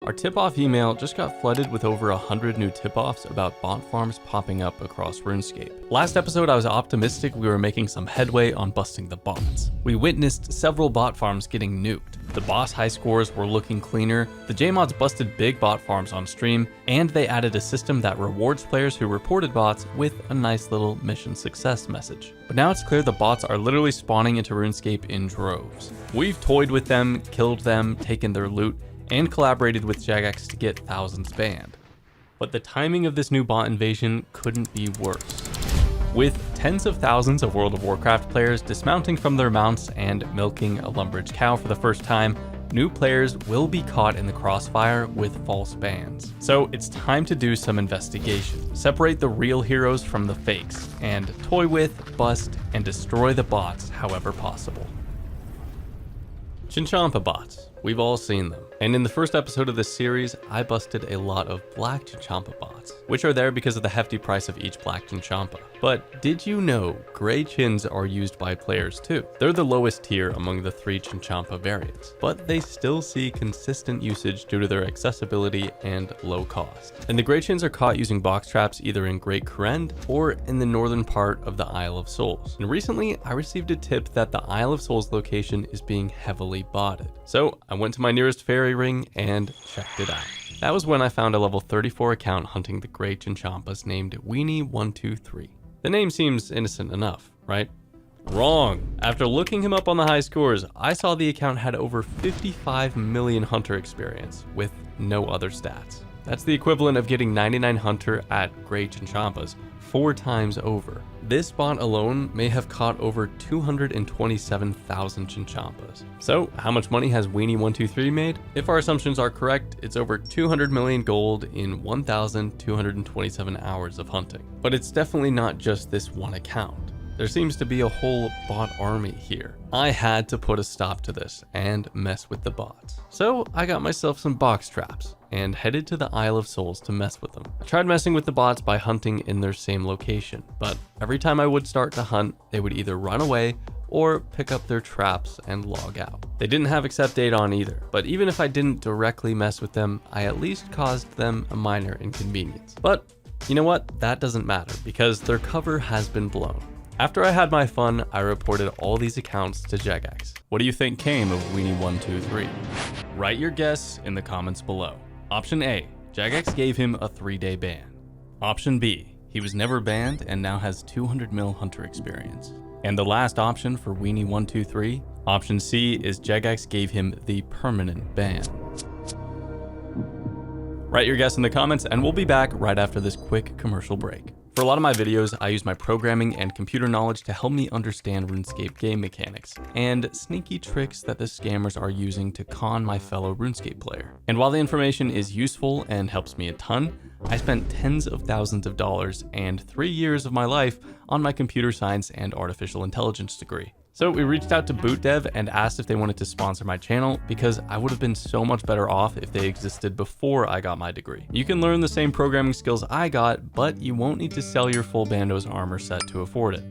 Our tip-off email just got flooded with over 100 new tip-offs about bot farms popping up across Runescape. Last episode I was optimistic we were making some headway on busting the bots. We witnessed several bot farms getting nuked. The boss high scores were looking cleaner, the JMods busted big bot farms on stream, and they added a system that rewards players who reported bots with a nice little mission success message. But now it's clear the bots are literally spawning into RuneScape in droves. We've toyed with them, killed them, taken their loot, and collaborated with Jagex to get thousands banned. But the timing of this new bot invasion couldn't be worse. With tens of thousands of World of Warcraft players dismounting from their mounts and milking a Lumbridge cow for the first time, new players will be caught in the crossfire with false bans. So it's time to do some investigation. Separate the real heroes from the fakes, and toy with, bust, and destroy the bots however possible. Chinchompa bots. We've all seen them. And in the first episode of this series, I busted a lot of black chinchompa bots, which are there because of the hefty price of each black chinchompa. But did you know gray chins are used by players too? They're the lowest tier among the 3 chinchompa variants, but they still see consistent usage due to their accessibility and low cost. And the gray chins are caught using box traps either in Great Kurend or in the northern part of the Isle of Souls. And recently, I received a tip that the Isle of Souls location is being heavily botted. So I went to my nearest fairy ring and checked it out. That was when I found a level 34 account hunting the gray chinchompas named Weenie123. The name seems innocent enough, right? Wrong. After looking him up on the high scores, I saw the account had over 55 million hunter experience with no other stats. That's the equivalent of getting 99 hunter at gray chinchompas 4 times over. This bot alone may have caught over 227,000 chinchompas. So how much money has Weenie123 made? If our assumptions are correct, it's over 200 million gold in 1,227 hours of hunting. But it's definitely not just this one account. There seems to be a whole bot army here. I had to put a stop to this and mess with the bots. So I got myself some box traps and headed to the Isle of Souls to mess with them. I tried messing with the bots by hunting in their same location, but every time I would start to hunt, they would either run away or pick up their traps and log out. They didn't have accept date on either, but even if I didn't directly mess with them, I at least caused them a minor inconvenience. But you know what? That doesn't matter because their cover has been blown. After I had my fun, I reported all these accounts to Jagex. What do you think came of Weenie123? Write your guess in the comments below. Option A, Jagex gave him a 3-day ban. Option B, he was never banned and now has 200 mil hunter experience. And the last option for Weenie123, option C, is Jagex gave him the permanent ban. Write your guess in the comments and we'll be back right after this quick commercial break. For a lot of my videos, I use my programming and computer knowledge to help me understand RuneScape game mechanics and sneaky tricks that the scammers are using to con my fellow RuneScape player. And while the information is useful and helps me a ton, I spent tens of thousands of dollars and 3 years of my life on my computer science and artificial intelligence degree. So we reached out to BootDev and asked if they wanted to sponsor my channel because I would have been so much better off if they existed before I got my degree. You can learn the same programming skills I got, but you won't need to sell your full Bandos armor set to afford it.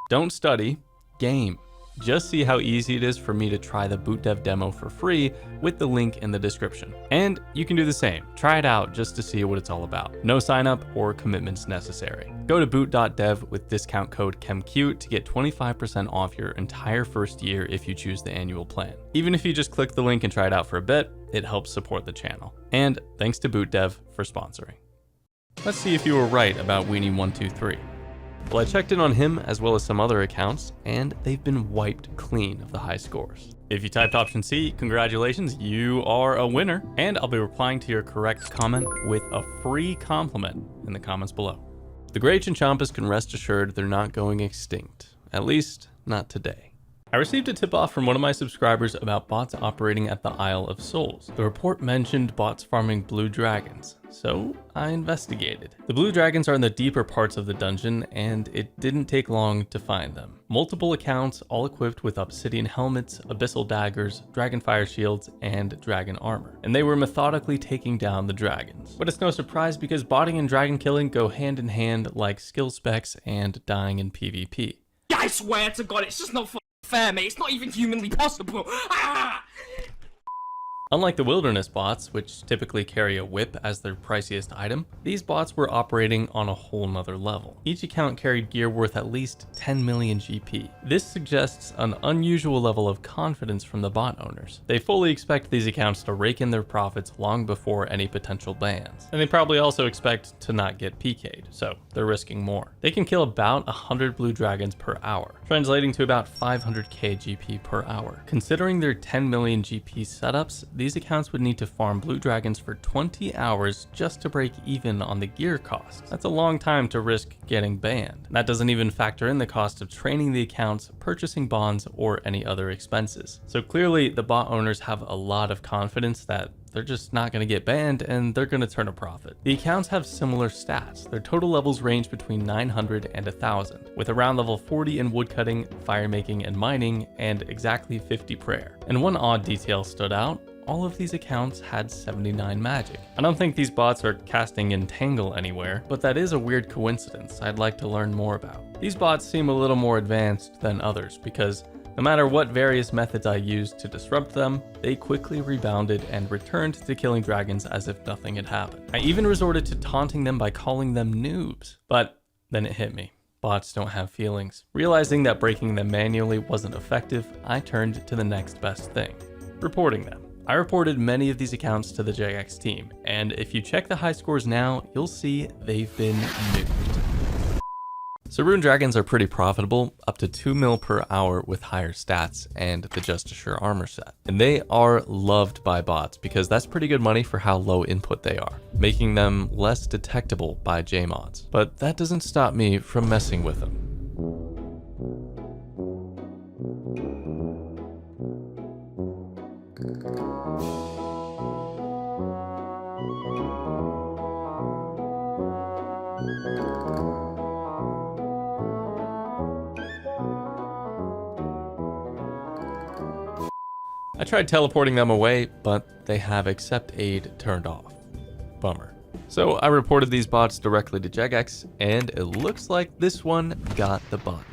Don't study, game. Just see how easy it is for me to try the BootDev demo for free with the link in the description. And you can do the same. Try it out just to see what it's all about. No sign up or commitments necessary. Go to boot.dev with discount code ChemCute to get 25% off your entire first year if you choose the annual plan. Even if you just click the link and try it out for a bit, it helps support the channel. And thanks to BootDev for sponsoring. Let's see if you were right about Weenie123. Well, I checked in on him as well as some other accounts, and they've been wiped clean of the high scores. If you typed option C, congratulations, you are a winner, and I'll be replying to your correct comment with a free compliment in the comments below. The gray chinchompas can rest assured they're not going extinct, at least not today. I received a tip-off from one of my subscribers about bots operating at the Isle of Souls. The report mentioned bots farming blue dragons, so I investigated. The blue dragons are in the deeper parts of the dungeon, and it didn't take long to find them. Multiple accounts, all equipped with obsidian helmets, abyssal daggers, dragonfire shields, and dragon armor. And they were methodically taking down the dragons. But it's no surprise because botting and dragon killing go hand in hand like skill specs and dying in PvP. I swear to God, it's just not fair, mate. It's not even humanly possible. Ah! Unlike the wilderness bots, which typically carry a whip as their priciest item, these bots were operating on a whole nother level. Each account carried gear worth at least 10 million GP. This suggests an unusual level of confidence from the bot owners. They fully expect these accounts to rake in their profits long before any potential bans. And they probably also expect to not get PK'd, so they're risking more. They can kill about 100 blue dragons per hour, translating to about 500k GP per hour. Considering their 10 million GP setups, these accounts would need to farm blue dragons for 20 hours just to break even on the gear cost. That's a long time to risk getting banned. That doesn't even factor in the cost of training the accounts, purchasing bonds, or any other expenses. So clearly the bot owners have a lot of confidence that they're just not going to get banned and they're going to turn a profit. The accounts have similar stats. Their total levels range between 900 and 1000, with around level 40 in woodcutting, firemaking, and mining, and exactly 50 prayer. And one odd detail stood out. All of these accounts had 79 magic. I don't think these bots are casting Entangle anywhere, but that is a weird coincidence I'd like to learn more about. These bots seem a little more advanced than others because no matter what various methods I used to disrupt them, they quickly rebounded and returned to killing dragons as if nothing had happened. I even resorted to taunting them by calling them noobs, but then it hit me. Bots don't have feelings. Realizing that breaking them manually wasn't effective, I turned to the next best thing: reporting them. I reported many of these accounts to the Jagex team, and if you check the high scores now, you'll see they've been nuked. So rune dragons are pretty profitable, up to 2 mil per hour with higher stats and the Just Assure armor set. And they are loved by bots because that's pretty good money for how low input they are, making them less detectable by JMods. But that doesn't stop me from messing with them. I tried teleporting them away, but they have accept aid turned off. Bummer. So I reported these bots directly to Jagex, and it looks like this one got the bot nuke.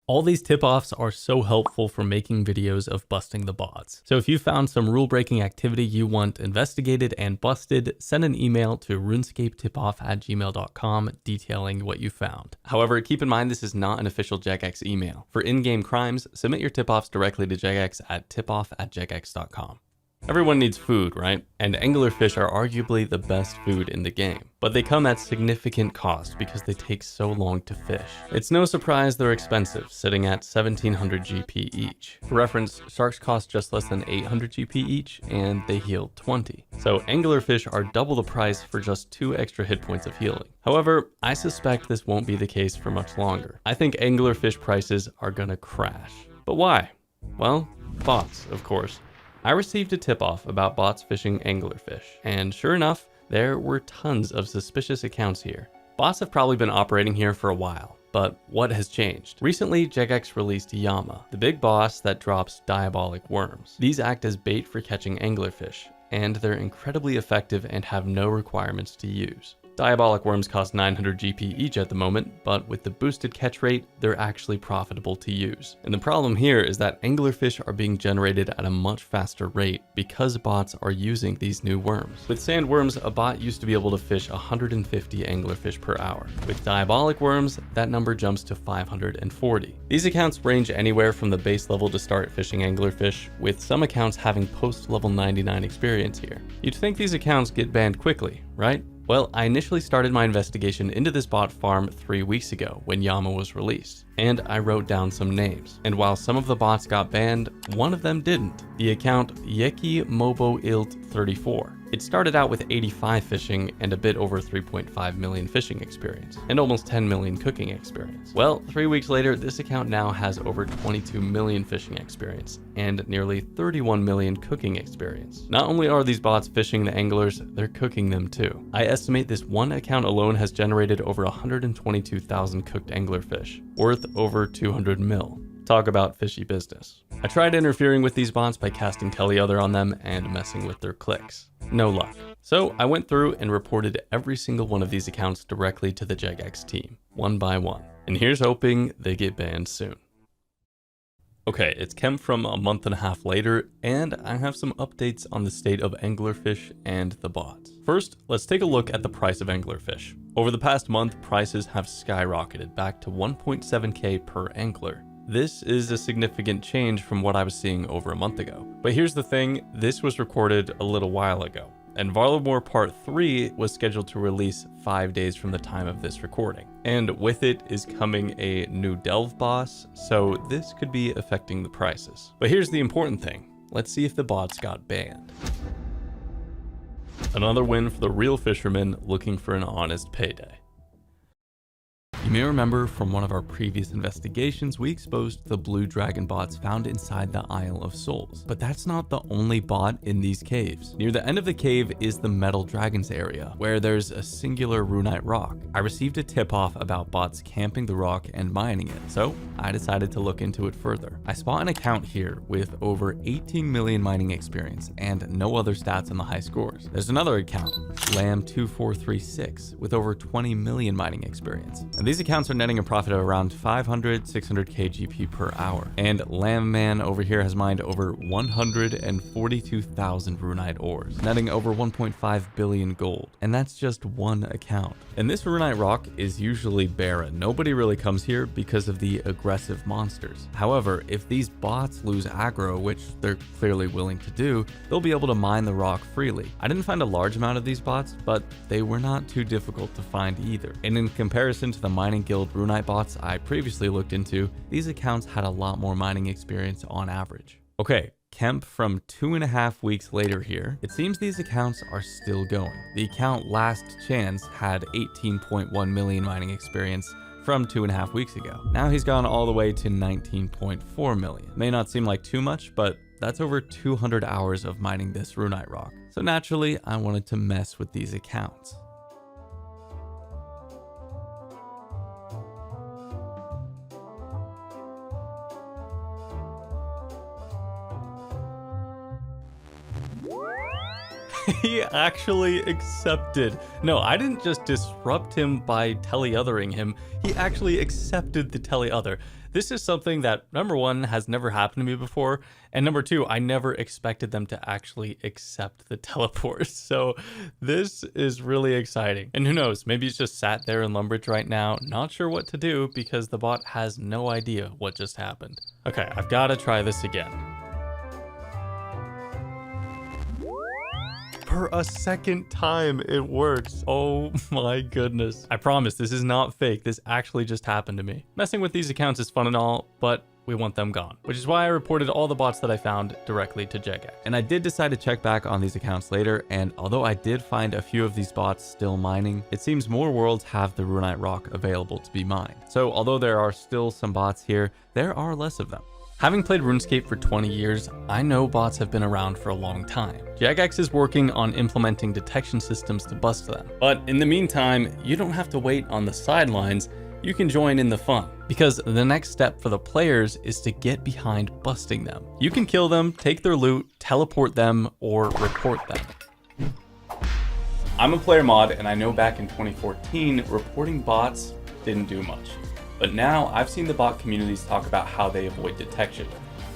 All these tip-offs are so helpful for making videos of busting the bots. So if you found some rule-breaking activity you want investigated and busted, send an email to runescapetipoff@gmail.com detailing what you found. However, keep in mind this is not an official Jagex email. For in-game crimes, submit your tip-offs directly to Jagex at tipoff@jagex.com. Everyone needs food, right? And anglerfish are arguably the best food in the game, but they come at significant cost because they take so long to fish. It's no surprise they're expensive, sitting at 1700 GP each. For reference, sharks cost just less than 800 GP each, and they heal 20. So anglerfish are double the price for just 2 extra hit points of healing. However, I suspect this won't be the case for much longer. I think anglerfish prices are gonna crash. But why? Well, bots, of course. I received a tip-off about bots fishing anglerfish, and sure enough, there were tons of suspicious accounts here. Bots have probably been operating here for a while, but what has changed? Recently, Jagex released Yama, the big boss that drops diabolic worms. These act as bait for catching anglerfish, and they're incredibly effective and have no requirements to use. Diabolic worms cost 900 GP each at the moment, but with the boosted catch rate, they're actually profitable to use. And the problem here is that anglerfish are being generated at a much faster rate because bots are using these new worms. With sandworms, a bot used to be able to fish 150 anglerfish per hour. With diabolic worms, that number jumps to 540. These accounts range anywhere from the base level to start fishing anglerfish, with some accounts having post-level 99 experience here. You'd think these accounts get banned quickly, right? Well, I initially started my investigation into this bot farm 3 weeks ago when Yama was released, and I wrote down some names. And while some of the bots got banned, one of them didn't. The account Yeki Mobo Ilt 34. It started out with 85 fishing and a bit over 3.5 million fishing experience, and almost 10 million cooking experience. Well, 3 weeks later, this account now has over 22 million fishing experience, and nearly 31 million cooking experience. Not only are these bots fishing the anglers, they're cooking them too. I estimate this one account alone has generated over 122,000 cooked anglerfish, worth over 200 mil. Talk about fishy business. I tried interfering with these bots by casting Teleother on them and messing with their clicks. No luck. So I went through and reported every single one of these accounts directly to the Jagex team, one by one. And here's hoping they get banned soon. Okay, it's Kemp from a month and a half later, and I have some updates on the state of Anglerfish and the bots. First, let's take a look at the price of Anglerfish. Over the past month, prices have skyrocketed back to 1.7k per angler. This is a significant change from what I was seeing over a month ago. But here's the thing, this was recorded a little while ago, and Varlamore Part 3 was scheduled to release 5 days from the time of this recording. And with it is coming a new delve boss, so this could be affecting the prices. But here's the important thing, let's see if the bots got banned. Another win for the real fishermen looking for an honest payday. You may remember from one of our previous investigations, we exposed the blue dragon bots found inside the Isle of Souls. But that's not the only bot in these caves. Near the end of the cave is the Metal Dragons area, where there's a singular Runite rock. I received a tip-off about bots camping the rock and mining it, so I decided to look into it further. I spot an account here with over 18 million mining experience and no other stats on the high scores. There's another account, Lamb2436, with over 20 million mining experience. And these accounts are netting a profit of around 500-600k GP per hour. And Lamb over here has mined over 142,000 Runite ores, netting over 1.5 billion gold. And that's just one account. And this Runite rock is usually barren. Nobody really comes here because of the aggressive monsters. However, if these bots lose aggro, which they're clearly willing to do, they'll be able to mine the rock freely. I didn't find a large amount of these bots, but they were not too difficult to find either. And in comparison to the mining guild Runite bots I previously looked into, these accounts had a lot more mining experience on average. Okay, Kemp from 2.5 weeks later here, it seems these accounts are still going. The account Last Chance had 18.1 million mining experience from 2.5 weeks ago. Now he's gone all the way to 19.4 million. May not seem like too much, but that's over 200 hours of mining this Runite rock. So naturally, I wanted to mess with these accounts. He actually accepted. No, I didn't just disrupt him by teleothering him. He actually accepted the teleother. This is something that, number one, has never happened to me before, and number two, I never expected them to actually accept the teleport. So this is really exciting. And who knows, maybe he's just sat there in Lumbridge right now, not sure what to do because the bot has no idea what just happened. Okay, I've got to try this again. For a second time, it works. Oh my goodness. I promise this is not fake. This actually just happened to me. Messing with these accounts is fun and all, but we want them gone, which is why I reported all the bots that I found directly to Jagex. And I did decide to check back on these accounts later, and although I did find a few of these bots still mining, it seems more worlds have the Runite rock available to be mined. So although there are still some bots here, there are less of them. Having played Runescape for 20 years, I know bots have been around for a long time. Jagex is working on implementing detection systems to bust them. But in the meantime, you don't have to wait on the sidelines, you can join in the fun. Because the next step for the players is to get behind busting them. You can kill them, take their loot, teleport them, or report them. I'm a player mod, and I know back in 2014, reporting bots didn't do much. But now I've seen the bot communities talk about how they avoid detection.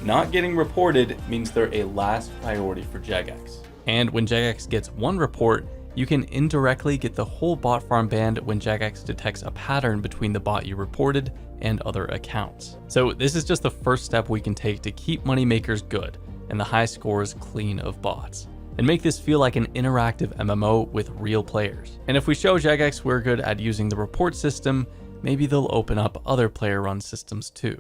Not getting reported means they're a last priority for Jagex. And when Jagex gets one report, you can indirectly get the whole bot farm banned when Jagex detects a pattern between the bot you reported and other accounts. So this is just the first step we can take to keep moneymakers good and the high scores clean of bots, and make this feel like an interactive MMO with real players. And if we show Jagex we're good at using the report system, maybe they'll open up other player-run systems too.